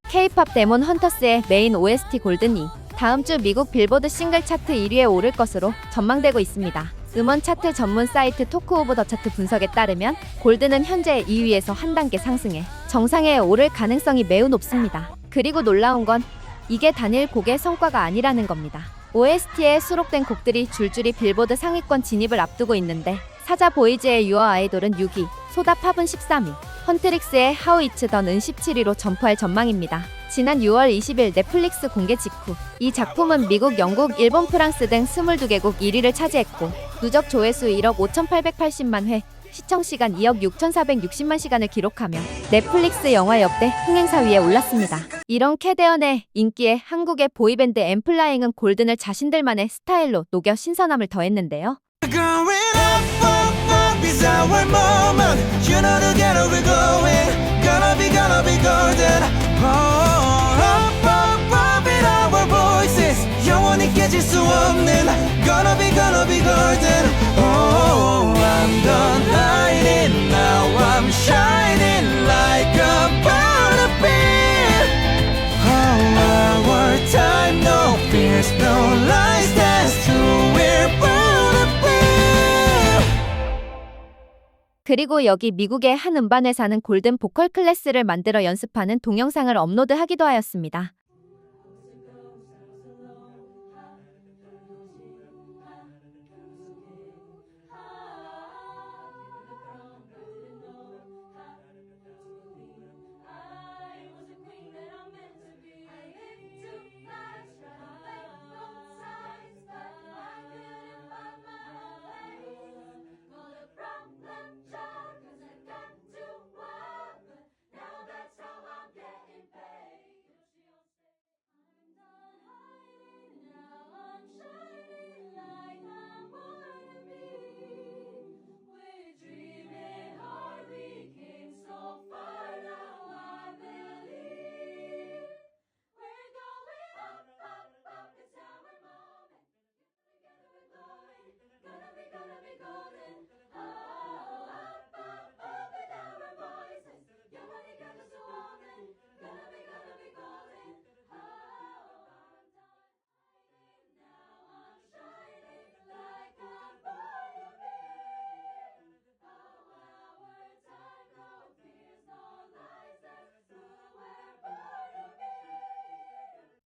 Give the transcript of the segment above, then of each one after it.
K-팝 데몬 헌터스의 메인 OST 골든이 다음 주 미국 빌보드 싱글 차트 1위에 오를 것으로 전망되고 있습니다. 음원 차트 전문 사이트 토크 오브 더 차트 분석에 따르면 골든은 현재 2위에서 한 단계 상승해 정상에 오를 가능성이 매우 높습니다. 그리고 놀라운 건 이게 단일 곡의 성과가 아니라는 겁니다. OST에 수록된 곡들이 줄줄이 빌보드 상위권 진입을 앞두고 있는데 사자 보이즈의 유어 아이돌은 6위, 소다 팝은 13위, 헌트릭스의 하우 이츠 던은 17위로 점프할 전망입니다. 지난 6월 20일 넷플릭스 공개 직후 이 작품은 미국, 영국, 일본, 프랑스 등 22개국 1위를 차지했고 누적 조회수 1억 5,880만 회, 시청시간 2억 6,460만 시간을 기록하며 넷플릭스 영화 역대 흥행사 위에 올랐습니다. 이런 캐대언의 인기에 한국의 보이밴드 엠플라잉은 골든을 자신들만의 스타일로 녹여 신선함을 더했는데요. 영원히 깨질 수 없는 Gonna be golden. Oh, I'm done hiding. Now I'm shining like a butterbeer. Oh, our time, no fears, no lies. That's who we're born to be. 그리고 여기 미국의 한 음반회사는 골든 보컬 클래스를 만들어 연습하는 동영상을 업로드하기도 하였습니다.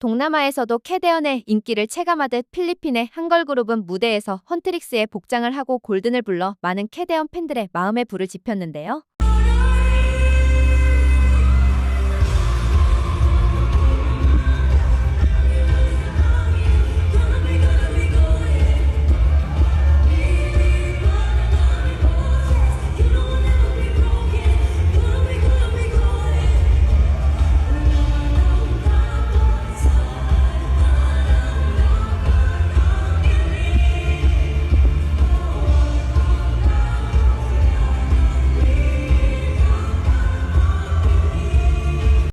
동남아에서도 캐대언의 인기를 체감하듯 필리핀의 한 걸그룹은 무대에서 헌트릭스의 복장을 하고 골든을 불러 많은 캐대언 팬들의 마음에 불을 지폈는데요.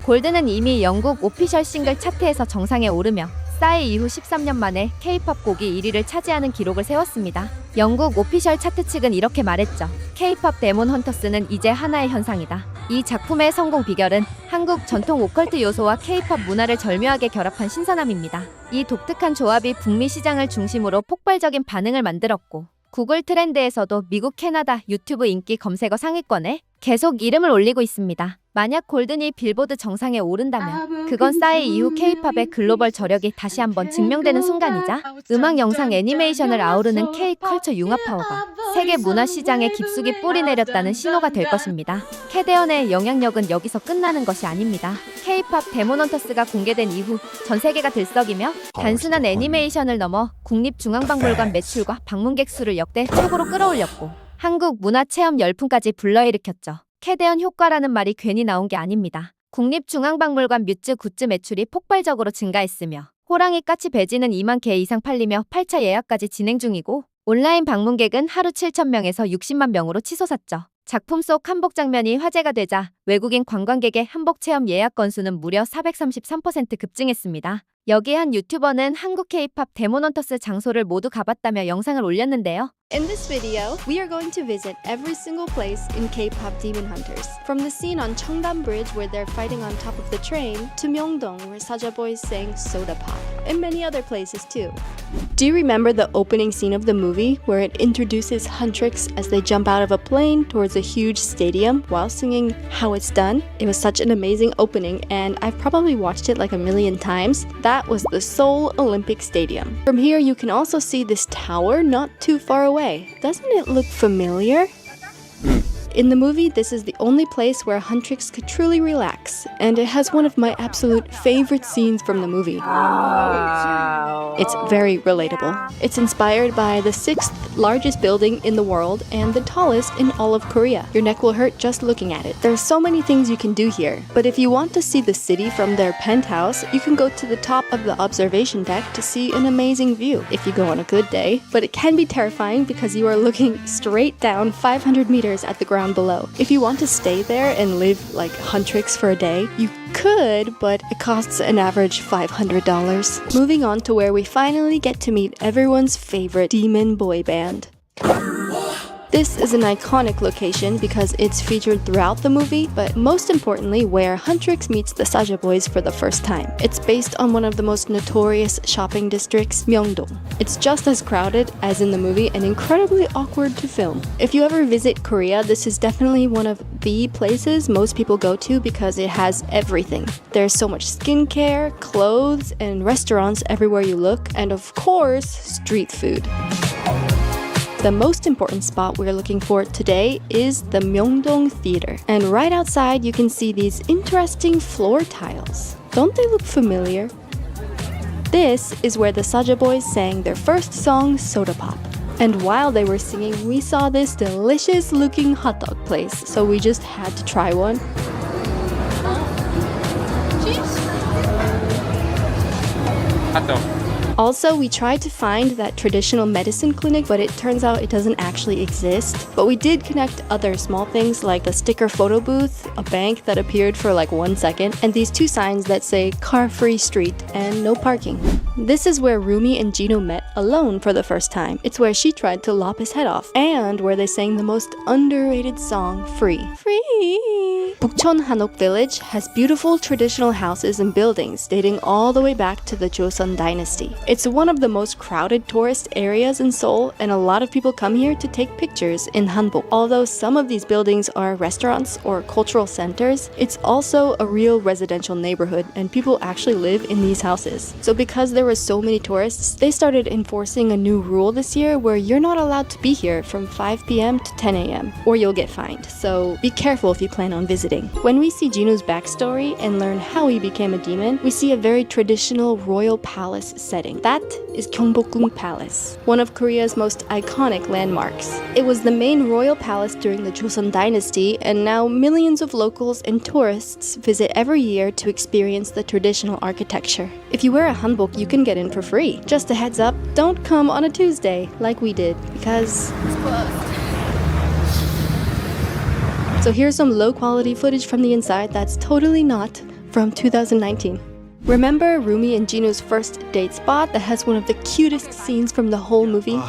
골든은 이미 영국 오피셜 싱글 차트에서 정상에 오르며 싸이 이후 13년 만에 K-팝 곡이 1위를 차지하는 기록을 세웠습니다. 영국 오피셜 차트 측은 이렇게 말했죠. K-팝 데몬 헌터스는 이제 하나의 현상이다. 이 작품의 성공 비결은 한국 전통 오컬트 요소와 K-팝 문화를 절묘하게 결합한 신선함입니다. 이 독특한 조합이 북미 시장을 중심으로 폭발적인 반응을 만들었고 구글 트렌드에서도 미국, 캐나다 유튜브 인기 검색어 상위권에 계속 이름을 올리고 있습니다. 만약 골든이 빌보드 정상에 오른다면 그건 싸이 이후 K-팝의 글로벌 저력이 다시 한번 증명되는 순간이자 음악, 영상, 애니메이션을 아우르는 K-컬처 융합 파워가 세계 문화 시장에 깊숙이 뿌리 내렸다는 신호가 될 것입니다. 캐대언의 영향력은 여기서 끝나는 것이 아닙니다. K-팝 데몬 헌터스가 공개된 이후 전 세계가 들썩이며 단순한 애니메이션을 넘어 국립중앙박물관 매출과 방문객 수를 역대 최고로 끌어올렸고 한국 문화 체험 열풍까지 불러일으켰죠. 캐대언 효과라는 말이 괜히 나온 게 아닙니다. 국립중앙박물관 뮤즈 굿즈 매출이 폭발적으로 증가했으며 호랑이 까치 배지는 2만 개 이상 팔리며 8차 예약까지 진행 중이고 온라인 방문객은 하루 7,000명에서 60만 명으로 치솟았죠. 작품 속 한복 장면이 화제가 되자 외국인 관광객의 한복체험 예약 건수는 무려 433% 급증했습니다. 여기에 한 유튜버는 한국 K-pop 데몬헌터스 장소를 모두 가봤다며 영상을 올렸는데요. In this video, we are going to visit every single place in K-pop Demon Hunters. From the scene on Cheongdam Bridge where they're fighting on top of the train, to Myeongdong where Saja Boys sang Soda Pop, and many other places too. Do you remember the opening scene of the movie where it introduces Huntrix as they jump out of a plane towards a huge stadium while singing How It's Done? It was such an amazing opening and I've probably watched it like a million times. That was the Seoul Olympic Stadium. From here you can also see this tower not too far away. Doesn't it look familiar? In the movie, this is the only place where Huntrix could truly relax, and it has one of my absolute favorite scenes from the movie. Wow. It's very relatable. It's inspired by the 6th largest building in the world and the tallest in all of Korea. Your neck will hurt just looking at it. There are so many things you can do here, but if you want to see the city from their penthouse, you can go to the top of the observation deck to see an amazing view if you go on a good day. But it can be terrifying because you are looking straight down 500 meters at the ground below. If you want to stay there and live like Huntrix for a day, you could, but it costs an average $500. Moving on to where we finally get to meet everyone's favorite demon boy band. This is an iconic location because it's featured throughout the movie, but most importantly where Huntrix meets the Saja Boys for the first time. It's based on one of the most notorious shopping districts, Myeongdong. It's just as crowded as in the movie and incredibly awkward to film. If you ever visit Korea, this is definitely one of the places most people go to because it has everything. There's so much skincare, clothes, and restaurants everywhere you look, and of course, street food. The most important spot we're looking for today is the Myeongdong Theater. And right outside you can see these interesting floor tiles. Don't they look familiar? This is where the Saja Boys sang their first song, Soda Pop. And while they were singing, we saw this delicious looking hot dog place, so we just had to try one. Hot dog. Also, we tried to find that traditional medicine clinic, but it turns out it doesn't actually exist. But we did connect other small things like a sticker photo booth, a bank that appeared for like 1 second, and these 2 signs that say car-free street and no parking. This is where Rumi and Gino met alone for the first time. It's where she tried to lop his head off, and where they sang the most underrated song, Free. Free! Bukchon Hanok village has beautiful traditional houses and buildings dating all the way back to the Joseon dynasty. It's one of the most crowded tourist areas in Seoul, and a lot of people come here to take pictures in Hanbok. Although some of these buildings are restaurants or cultural centers, it's also a real residential neighborhood, and people actually live in these houses. So because there were so many tourists, they started enforcing a new rule this year where you're not allowed to be here from 5 p.m. to 10 a.m. or you'll get fined. So be careful if you plan on visiting. When we see Jino's backstory and learn how he became a demon, we see a very traditional royal palace setting. That is Gyeongbokgung Palace, one of Korea's most iconic landmarks. It was the main royal palace during the Joseon dynasty, and now millions of locals and tourists visit every year to experience the traditional architecture. If you wear a hanbok, you can get in for free. Just a heads up, don't come on a Tuesday like we did, because it's closed. So here's some low-quality footage from the inside that's totally not from 2019. Remember Rumi and Gino's first date spot that has one of the cutest scenes from the whole movie?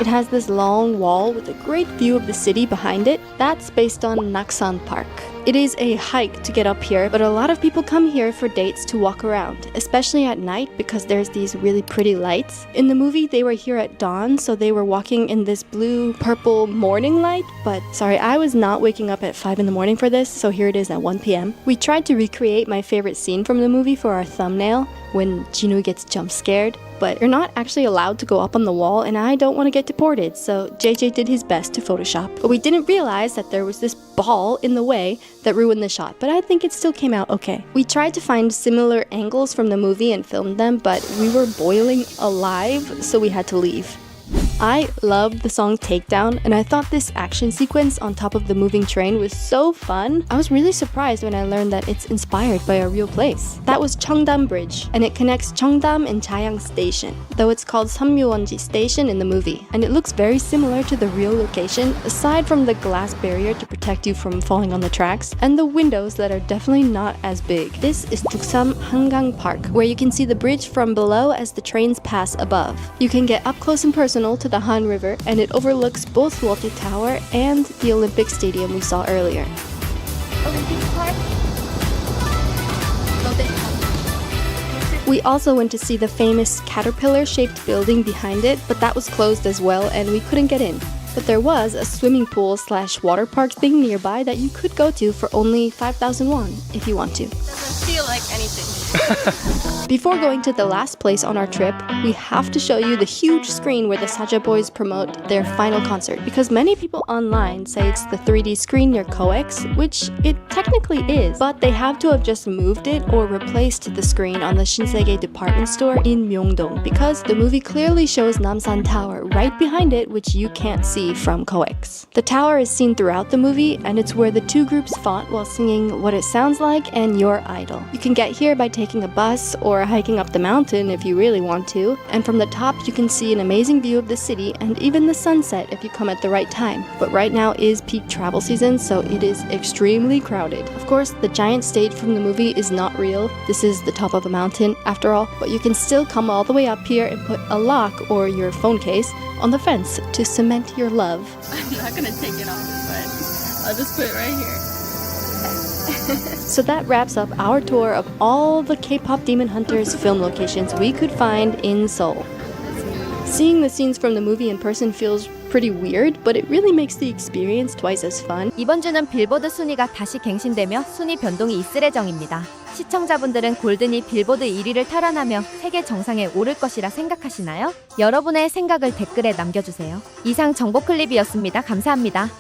It has this long wall with a great view of the city behind it. That's based on Naksan Park. It is a hike to get up here, but a lot of people come here for dates to walk around, especially at night because there's these really pretty lights. In the movie, they were here at dawn, so they were walking in this blue-purple morning light, but sorry, I was not waking up at 5 in the morning for this, so here it is at 1 p.m. We tried to recreate my favorite scene from the movie for our thumbnail, when Gino gets jump scared, but you're not actually allowed to go up on the wall, and I don't want to get deported, so JJ did his best to Photoshop. But we didn't realize that there was this ball in the way that ruined the shot, but I think it still came out okay. We tried to find similar angles from the movie and filmed them, but we were boiling alive, so we had to leave. I loved the song Takedown, and I thought this action sequence on top of the moving train was so fun. I was really surprised when I learned that it's inspired by a real place. That was Cheongdam Bridge, and it connects Cheongdam and Chayang Station, though it's called Seonmyeonji Station in the movie, and it looks very similar to the real location, aside from the glass barrier to protect you from falling on the tracks, and the windows that are definitely not as big. This is Naksan Park, where you can see the bridge from below as the trains pass above. You can get up close and personal to the Han River, and it overlooks both Lotte Tower and the Olympic Stadium we saw earlier. We also went to see the famous caterpillar-shaped building behind it, but that was closed as well and we couldn't get in. But there was a swimming pool / water park thing nearby that you could go to for only 5,000 won if you want to. Doesn't feel like anything. Before going to the last place on our trip, we have to show you the huge screen where the Saja Boys promote their final concert, because many people online say it's the 3D screen near COEX, which it technically is, but they have to have just moved it or replaced the screen on the Shinsegae department store in Myeongdong, because the movie clearly shows Namsan Tower right behind it, which you can't see from COEX. The tower is seen throughout the movie, and it's where the two groups fought while singing What It Sounds Like and Your Idol. You can get here by taking a bus or hiking up the mountain if you really want to, and from the top you can see an amazing view of the city and even the sunset if you come at the right time. But right now is peak travel season, so it is extremely crowded. Of course, the giant stage from the movie is not real. This is the top of a mountain after all, but you can still come all the way up here and put a lock or your phone case on the fence to cement your love. I'm not gonna take it off, but I'll just put it right here. So that wraps up our tour of all the K-pop Demon Hunters film locations we could find in Seoul. Seeing the scenes from the movie in person feels pretty weird, but it really makes the experience twice as fun. 이번 주는 빌보드 순위가 다시 갱신되며 순위 변동이 있을 예정입니다. 시청자분들은 골든이 빌보드 1위를 탈환하며 세계 정상에 오를 것이라 생각하시나요? 여러분의 생각을 댓글에 남겨주세요. 이상 정보 클립이었습니다. 감사합니다.